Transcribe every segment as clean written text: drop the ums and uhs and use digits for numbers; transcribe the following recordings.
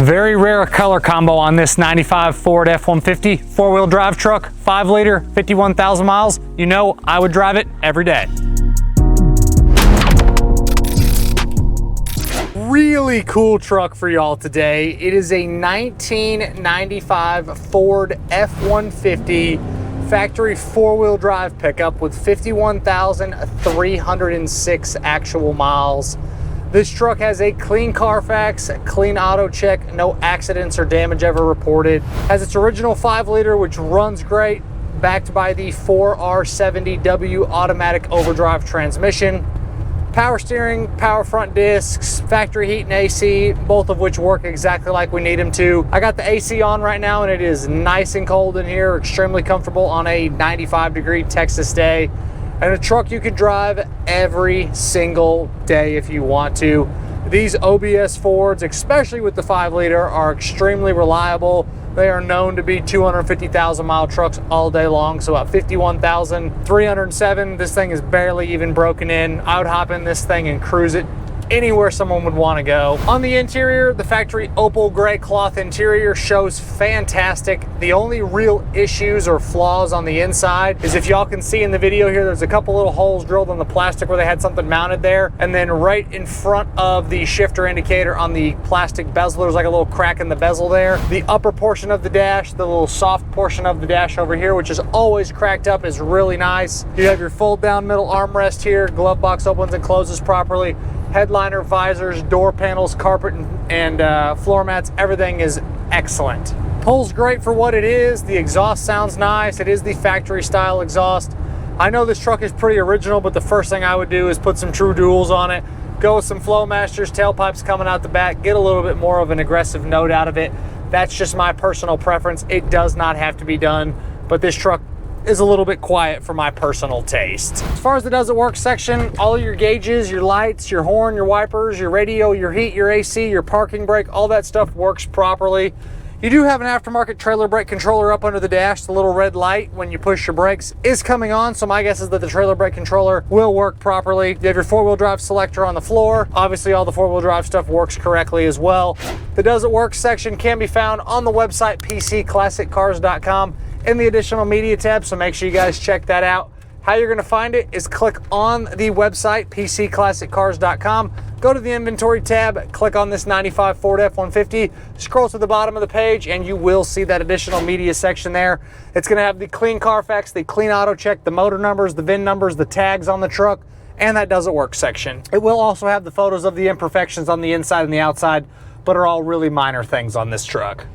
Very rare color combo on this 95 Ford F-150 four-wheel drive truck, 5 liter, 51,000 miles. You know I would drive it every day. Really cool truck for y'all today. It is a 1995 Ford F-150 factory four-wheel drive pickup with 51,306 actual miles. This truck has a clean Carfax, clean Autocheck, no accidents or damage ever reported. Has its original 5 liter, which runs great, backed by the 4R70W automatic overdrive transmission. Power steering, power front discs, factory heat and AC, both of which work exactly like we need them to. I got the AC on right now and it is nice and cold in here, extremely comfortable on a 95-degree Texas day. And a truck you could drive every single day if you want to. These OBS Fords, especially with the 5 liter, are extremely reliable. They are known to be 250,000 mile trucks all day long. So about 51,307, this thing is barely even broken in. I would hop in this thing and cruise it anywhere someone would want to go. On the interior, the factory Opal gray cloth interior shows fantastic. The only real issues or flaws on the inside is, if y'all can see in the video here, there's a couple little holes drilled in the plastic where they had something mounted there. And then right in front of the shifter indicator on the plastic bezel, there's like a little crack in the bezel there. The upper portion of the dash, the little soft portion of the dash over here, which is always cracked up, is really nice. You have your fold down middle armrest here. Glove box opens and closes properly. Headliner, visors, door panels, carpet, and floor mats, everything is excellent. Pulls great for what it is. The exhaust sounds nice. It is the factory style exhaust. I know this truck is pretty original, but the first thing I would do is put some true duals on it, go with some Flowmasters, tailpipes coming out the back, get a little bit more of an aggressive note out of it. That's just my personal preference. It does not have to be done, but this truck is a little bit quiet for my personal taste. As far as the does it work section, all of your gauges, your lights, your horn, your wipers, your radio, your heat, your AC, your parking brake, all that stuff works properly. You do have an aftermarket trailer brake controller up under the dash. The little red light when you push your brakes is coming on, so my guess is that the trailer brake controller will work properly. You have your four-wheel drive selector on the floor. Obviously all the four-wheel drive stuff works correctly as well. The does it work section can be found on the website pcclassiccars.com in the additional media tab, so make sure you guys check that out. How you're gonna find it is click on the website, pcclassiccars.com, go to the inventory tab, click on this 95 Ford F-150, scroll to the bottom of the page, and you will see that additional media section there. It's gonna have the clean Carfax, the clean Autocheck, the motor numbers, the VIN numbers, the tags on the truck, and that does it work section. It will also have the photos of the imperfections on the inside and the outside, but are all really minor things on this truck.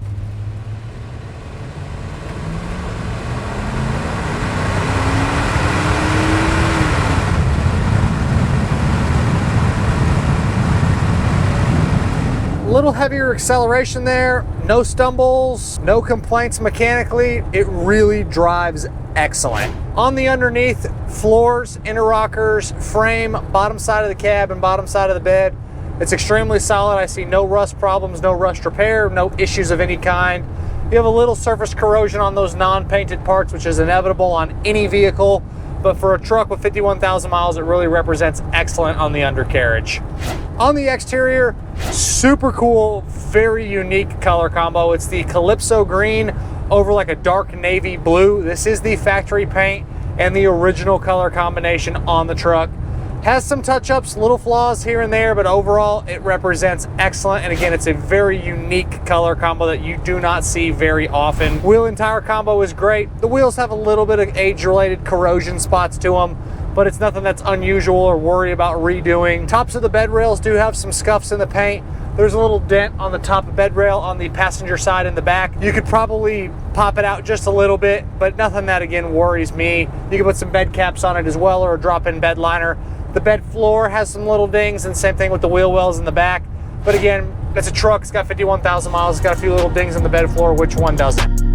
A little heavier acceleration there, no stumbles, no complaints mechanically. It really drives excellent. On the underneath, floors, interrockers, frame, bottom side of the cab and bottom side of the bed, it's extremely solid. I see no rust problems, no rust repair, no issues of any kind. You have a little surface corrosion on those non-painted parts, which is inevitable on any vehicle, but for a truck with 51,000 miles, it really represents excellent on the undercarriage. On the exterior, super cool, very unique color combo. It's the Calypso green over like a dark navy blue. This is the factory paint and the original color combination on the truck. Has some touch-ups, little flaws here and there, but overall it represents excellent. And again, it's a very unique color combo that you do not see very often. Wheel and tire combo is great. The wheels have a little bit of age-related corrosion spots to them, but it's nothing that's unusual or worry about redoing. Tops of the bed rails do have some scuffs in the paint. There's a little dent on the top of bed rail on the passenger side in the back. You could probably pop it out just a little bit, but nothing that again worries me. You can put some bed caps on it as well, or a drop-in bed liner. The bed floor has some little dings, and same thing with the wheel wells in the back. But again, it's a truck, it's got 51,000 miles, it's got a few little dings in the bed floor. Which one doesn't?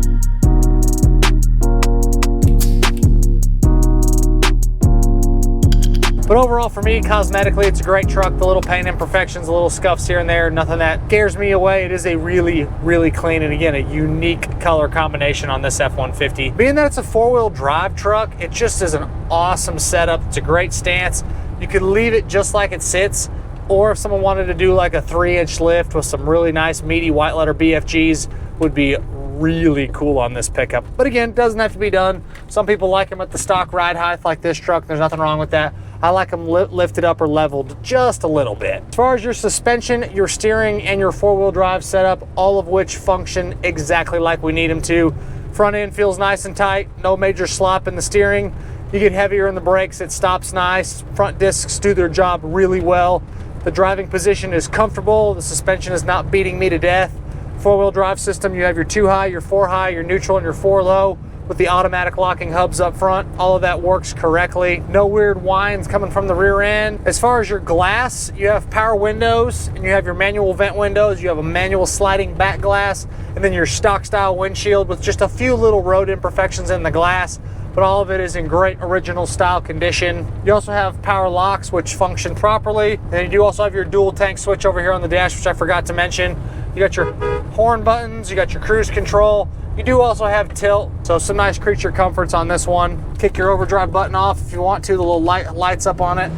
But overall for me, cosmetically, it's a great truck. The little paint imperfections, the little scuffs here and there, nothing that scares me away. It is a really, really clean and again, a unique color combination on this F-150. Being that it's a four-wheel drive truck, it just is an awesome setup. It's a great stance. You could leave it just like it sits, or if someone wanted to do like a 3-inch lift with some really nice meaty white letter BFGs, would be really cool on this pickup. But again, doesn't have to be done. Some people like them at the stock ride height like this truck. There's nothing wrong with that. I like them lifted up or leveled just a little bit. As far as your suspension, your steering, and your 4-wheel drive setup, all of which function exactly like we need them to. Front end feels nice and tight, no major slop in the steering. You get heavier in the brakes, it stops nice. Front discs do their job really well. The driving position is comfortable. The suspension is not beating me to death. 4-wheel drive system, you have your 2 high, your 4 high, your neutral, and your 4 low with the automatic locking hubs up front. All of that works correctly. No weird whines coming from the rear end. As far as your glass, you have power windows and you have your manual vent windows. You have a manual sliding back glass and then your stock style windshield with just a few little road imperfections in the glass, but all of it is in great original style condition. You also have power locks, which function properly. And you do also have your dual tank switch over here on the dash, which I forgot to mention. You got your horn buttons, you got your cruise control. You do also have tilt, so some nice creature comforts on this one. Kick your overdrive button off if you want to, the little lights up on it.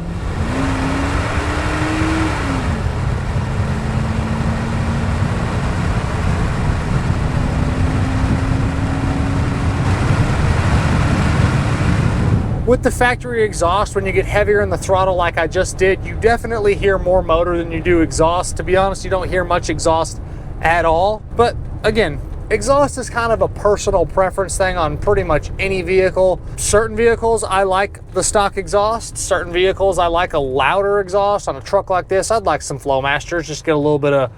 With the factory exhaust, when you get heavier in the throttle like I just did, you definitely hear more motor than you do exhaust. To be honest, you don't hear much exhaust at all. But again, exhaust is kind of a personal preference thing on pretty much any vehicle. Certain vehicles, I like the stock exhaust. Certain vehicles, I like a louder exhaust. On a truck like this, I'd like some Flowmasters, just get a little bit of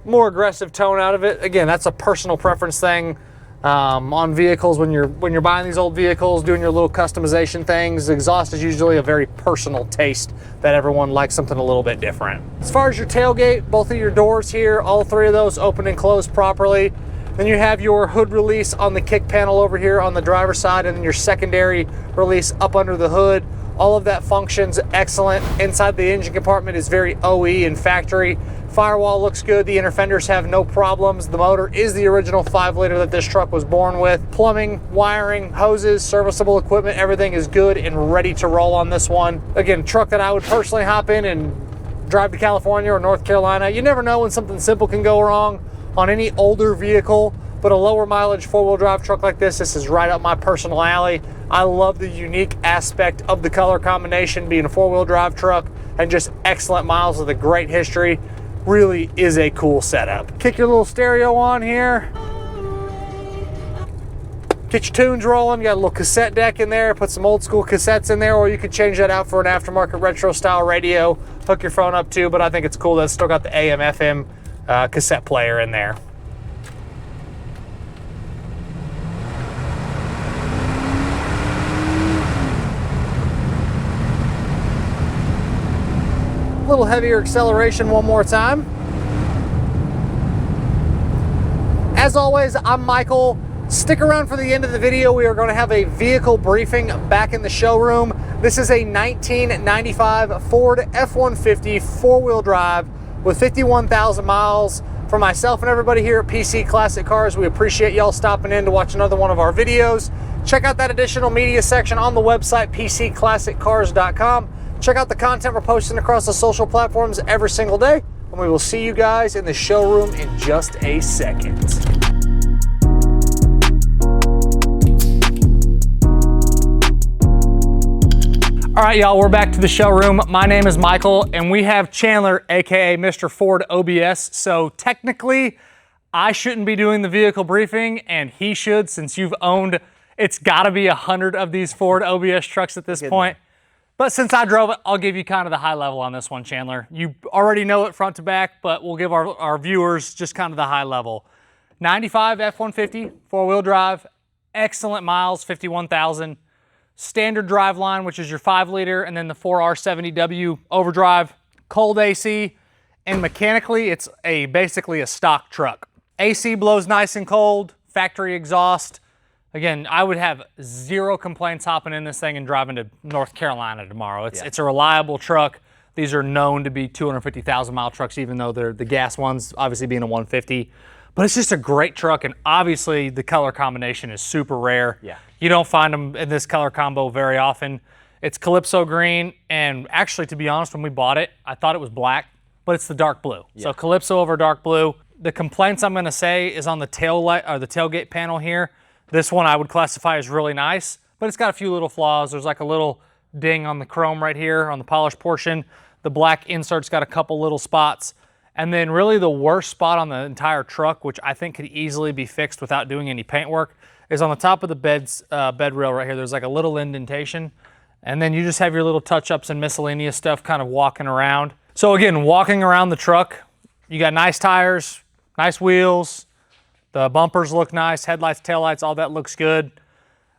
more aggressive tone out of it. Again, that's a personal preference thing. On vehicles, when you're buying these old vehicles, doing your little customization things, exhaust is usually a very personal taste that everyone likes something a little bit different. As far as your tailgate, both of your doors here, all 3 of those open and close properly. Then you have your hood release on the kick panel over here on the driver's side, and then your secondary release up under the hood. All of that functions excellent. Inside the engine compartment is very OE and factory. Firewall looks good. The inner fenders have no problems. The motor is the original 5-liter that this truck was born with. Plumbing, wiring, hoses, serviceable equipment, everything is good and ready to roll on this one. Again, a truck that I would personally hop in and drive to California or North Carolina. You never know when something simple can go wrong on any older vehicle, but a lower mileage 4-wheel drive truck like this is right up my personal alley. I love the unique aspect of the color combination being a 4-wheel drive truck and just excellent miles with a great history. Really is a cool setup. Kick your little stereo on here. Get your tunes rolling. You got a little cassette deck in there. Put some old school cassettes in there, or you could change that out for an aftermarket retro style radio. Hook your phone up too, but I think it's cool that it's still got the AM FM cassette player in there. A little heavier acceleration one more time. As always, I'm Michael. Stick around for the end of the video. We are going to have a vehicle briefing back in the showroom. This is a 1995 Ford F-150 4-wheel drive with 51,000 miles. For myself and everybody here at PC Classic Cars, we appreciate y'all stopping in to watch another one of our videos. Check out that additional media section on the website, pcclassiccars.com. Check out the content we're posting across the social platforms every single day, and we will see you guys in the showroom in just a second. All right, y'all, we're back to the showroom. My name is Michael, and we have Chandler, AKA Mr. Ford OBS. So technically, I shouldn't be doing the vehicle briefing, and he should, since you've owned, it's gotta be 100 of these Ford OBS trucks at this point. But since I drove it, I'll give you kind of the high level on this one, Chandler. You already know it front to back, but we'll give our viewers just kind of the high level. 95 F-150, 4-wheel drive, excellent miles, 51,000. Standard drive line, which is your 5-liter, and then the 4R70W overdrive, cold AC, and mechanically, it's basically a stock truck. AC blows nice and cold, factory exhaust. Again, I would have zero complaints hopping in this thing and driving to North Carolina tomorrow. It's a reliable truck. These are known to be 250,000 mile trucks, even though they're the gas ones, obviously being a 150. But it's just a great truck, and obviously the color combination is super rare. Yeah. You don't find them in this color combo very often. It's Calypso green, and actually, to be honest, when we bought it, I thought it was black. but it's the dark blue. So Calypso over dark blue. The complaints I'm gonna say is on the tail light or the tailgate panel here. This one I would classify as really nice, but it's got a few little flaws. There's like a little ding on the chrome right here on the polished portion. The black insert's got a couple little spots. And then really the worst spot on the entire truck, which I think could easily be fixed without doing any paint work, is on the top of the bed rail right here. There's like a little indentation. And then you just have your little touch-ups and miscellaneous stuff kind of walking around. So again, walking around the truck, you got nice tires, nice wheels. The bumpers look nice, headlights, taillights, all that looks good.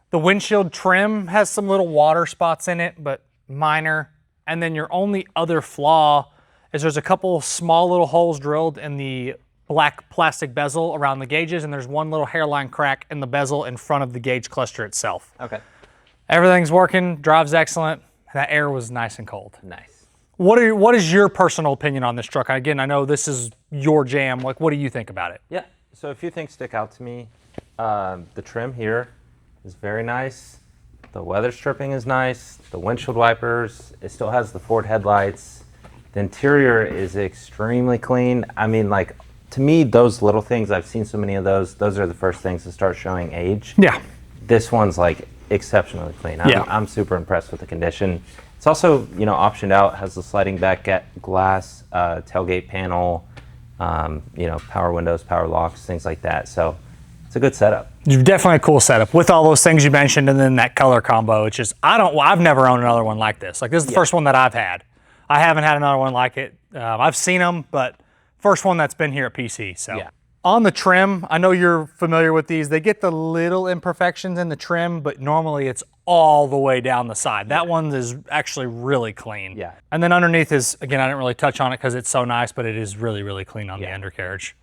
The windshield trim has some little water spots in it, but minor. And then your only other flaw is there's a couple small little holes drilled in the black plastic bezel around the gauges, and there's one little hairline crack in the bezel in front of the gauge cluster itself. Okay. Everything's working, drives excellent. That air was nice and cold. Nice. What is your personal opinion on this truck? Again, I know this is your jam. Like, what do you think about it? Yeah, so a few things stick out to me. The trim here is very nice. The weather stripping is nice. The windshield wipers, it still has the Ford headlights. The interior is extremely clean. I mean, like, to me, those little things, I've seen so many of those are the first things to start showing age. Yeah. This one's like exceptionally clean. I'm super impressed with the condition. It's also, you know, optioned out, has the sliding back glass, tailgate panel, you know, power windows, power locks, things like that. So it's a good setup. Definitely a cool setup with all those things you mentioned, and then that color combo. It's just, I've never owned another one like this. Like, this is the first one that I've had. I haven't had another one like it. I've seen them, but first one that's been here at PC. So on the trim, I know you're familiar with these. They get the little imperfections in the trim, but normally it's all the way down the side. That one is actually really clean. Yeah. And then underneath is, again, I didn't really touch on it because it's so nice, but it is really, really clean on the undercarriage.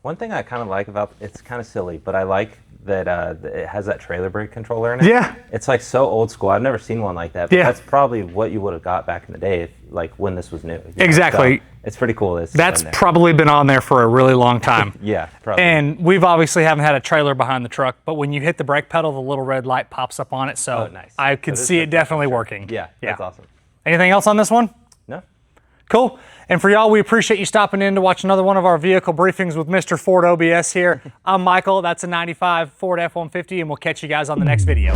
One thing I kind of like about, it's kind of silly, but I like that it has that trailer brake controller in it. Yeah. It's like so old school. I've never seen one like that. But that's probably what you would have got back in the day, if, like when this was new. Exactly. So it's pretty cool. That's probably been on there for a really long time. Yeah, probably. And we've obviously haven't had a trailer behind the truck, but when you hit the brake pedal, the little red light pops up on it. So nice. I could see it definitely working. Yeah, that's awesome. Anything else on this one? No. Cool. And for y'all, we appreciate you stopping in to watch another one of our vehicle briefings with Mr. Ford OBS here. I'm Michael. That's a 95 Ford F-150, and we'll catch you guys on the next video.